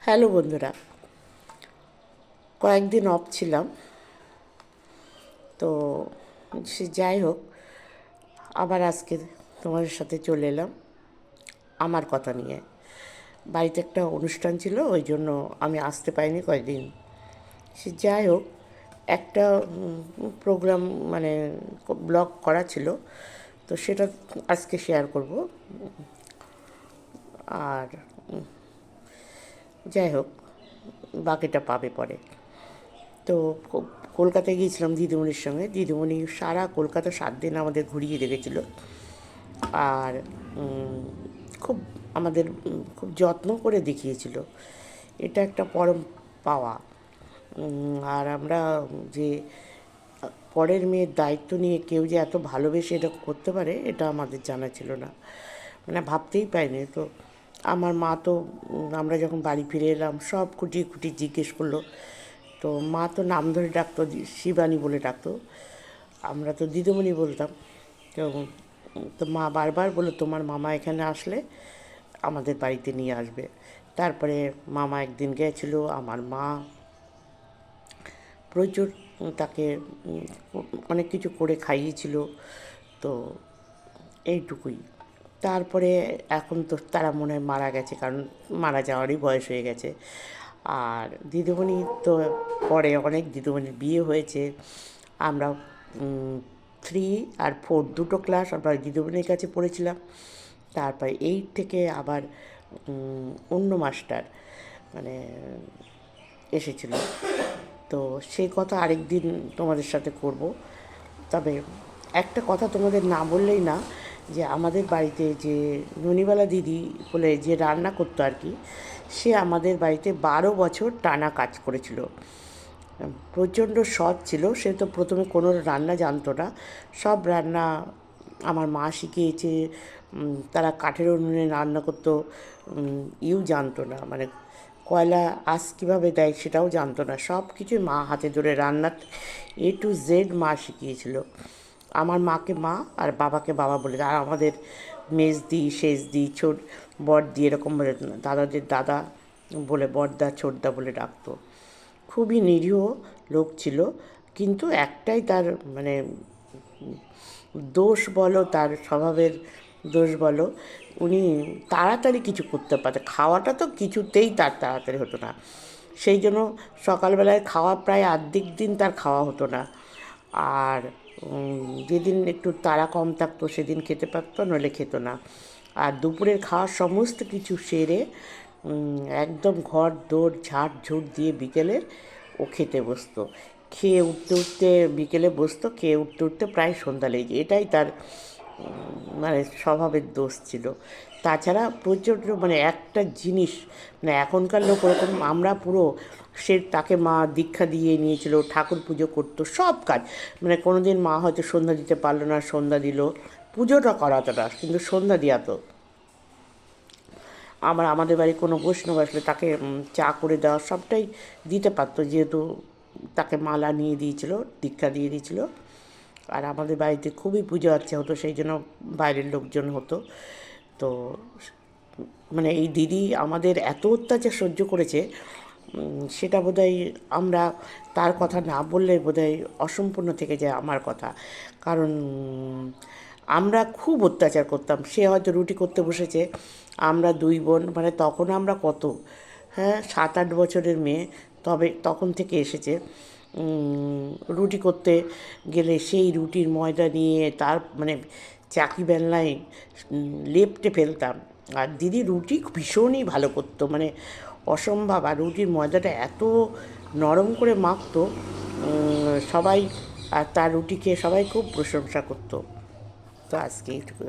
Hello বন্ধুরা, কয়েকদিন of ছিলাম। তো সে যাই হোক, আবার আজকে তোমাদের সাথে চলে এলাম আমার কথা নিয়ে। বাড়িতে একটা অনুষ্ঠান ছিল, ওই জন্য আমি আসতে পারিনি কয়েকদিন। সে যাই হোক, একটা প্রোগ্রাম মানে ব্লগ করা ছিল, তো সেটা আজকে শেয়ার করব। আর যাই হোক, বাকিটা পাবে পরে। তো কলকাতায় গিয়েছিলাম দিদিমণির সঙ্গে। দিদিমণি সারা কলকাতা 7 দিন আমাদের ঘুরিয়ে রেখেছিল। আর খুব আমাদের খুব যত্ন করে দেখিয়েছিল। এটা একটা পরম পাওয়া। আর আমরা যে পরের মেয়ের দায়িত্ব নিয়ে কেউ যে এত ভালোবেসে এটা করতে পারে, এটা আমাদের জানা ছিল না, মানে ভাবতেই পাইনি। তো আমার মা তো আমরা যখন বাড়ি ফিরে এলাম সব খুঁটিয়ে খুঁটিয়ে জিজ্ঞেস করলো। তো মা তো নাম ধরে ডাকতো, শিবানী বলে ডাকতো, আমরা তো দিদিমণি বলতাম। তো তো মা বারবার বললো, তোমার মামা এখানে আসলে আমাদের বাড়িতে নিয়ে আসবে। তারপরে মামা একদিন গিয়েছিল, আমার মা প্রচুর তাকে অনেক কিছু করে খাইয়েছিল। তো এইটুকুই। তারপরে এখন তো তারা মনে হয় মারা গেছে, কারণ মারা যাওয়ারই বয়স হয়ে গেছে। আর দিদিমণি তো পরে অনেক দিদিমণির বিয়ে হয়েছে। আমরা 3 আর 4 দুটো ক্লাস আমরা দিদিমণির কাছে পড়েছিলাম। তারপরে 8 থেকে আবার অন্য মাস্টার মানে এসেছিল। তো সেই কথা আরেক দিন তোমাদের সাথে করব। তবে একটা কথা তোমাদের না বললেই না, যে আমাদের বাড়িতে যে ননিবালা দিদি বলে যে রান্না করতো আর কি, সে আমাদের বাড়িতে 12 বছর টানা কাজ করেছিল। প্রচণ্ড সৎ ছিল। সে তো প্রথমে কোনো রান্না জানতো না, সব রান্না আমার মা শিখিয়েছে। তারা কাঠের উনুনে রান্না করতো, জানতো না, মানে কয়লা আঁচ কীভাবে দেয় সেটাও জানতো না। সব কিছুই মা হাতে ধরে রান্নার A to Z মা শিখিয়েছিল। আমার মাকে মা আর বাবাকে বাবা বলে, আর আমাদের মেজদি সেজদি বড়দি এরকম বলে, দাদাদের দাদা বলে, বড়দা ছোটদা বলে ডাকতো। খুবই নিরীহ লোক ছিল, কিন্তু একটাই তার মানে দোষ বলো, তার স্বভাবের দোষ বলো, উনি তাড়াতাড়ি কিছু করতে পারতেন। খাওয়াটা তো কিছুতেই তার তাড়াতাড়ি হতো না। সেই জন্য সকালবেলায় খাওয়া প্রায় অর্ধেক দিন তার খাওয়া হতো না। আর যেদিন একটু তাড়া কম থাকতো সেদিন খেতে পারতো, নইলে খেত না। আর দুপুরের খাওয়া সমস্ত কিছু সেরে একদম ঘর দৌড় ঝাড় ঝুট দিয়ে বিকেলের ও খেতে বসতো। খেয়ে উঠতে উঠতে বিকেলে বসতো, খেয়ে উঠতে উঠতে প্রায় সন্ধ্যা লেগে যায়। এটাই তার মানে স্বভাবের দোষ ছিল। তাছাড়া প্রচণ্ড মানে একটা জিনিস, মানে এখনকার লোক ওরকম, আমরা পুরো সে তাকে মা দীক্ষা দিয়ে নিয়েছিল, ঠাকুর পুজো করতো, সব কাজ। মানে কোনো দিন মা হয়তো সন্ধ্যা দিতে পারলো না, সন্ধ্যা দিল, পুজোটা করাতো না কিন্তু সন্ধ্যা দিয়াতো। আমাদের বাড়ি কোনো বৈষ্ণব আসলে তাকে চা করে দেওয়া সবটাই দিতে পারতো, যেহেতু তাকে মালা নিয়ে দিয়েছিল, দীক্ষা দিয়ে দিয়েছিল। আর আমাদের বাড়িতে খুবই পুজো আচ্ছা হতো, সেই জন্য বাইরের লোকজন হতো। তো মানে এই দিদি আমাদের এত অত্যাচার সহ্য করেছে, সেটা বোধহয় আমরা তার কথা না বললে বোধহয় অসম্পূর্ণ থেকে যায় আমার কথা। কারণ আমরা খুব অত্যাচার করতাম। সে হয়তো রুটি করতে বসেছে, আমরা 2 বোন, মানে তখন আমরা কত, হ্যাঁ 7-8 বছরের মেয়ে, তবে তখন থেকে এসেছে। রুটি করতে গেলে সেই রুটির ময়দা নিয়ে তার মানে চাকি বেলনায় লেপ্টে ফেলতাম। আর দিদি রুটি ভীষণই ভালো করতো, মানে অসম্ভব। আর রুটির ময়দাটা এত নরম করে মাখতো, সবাই, আর তার রুটি খেয়ে সবাই খুব প্রশংসা করতো। তো আজকে এইটুকু।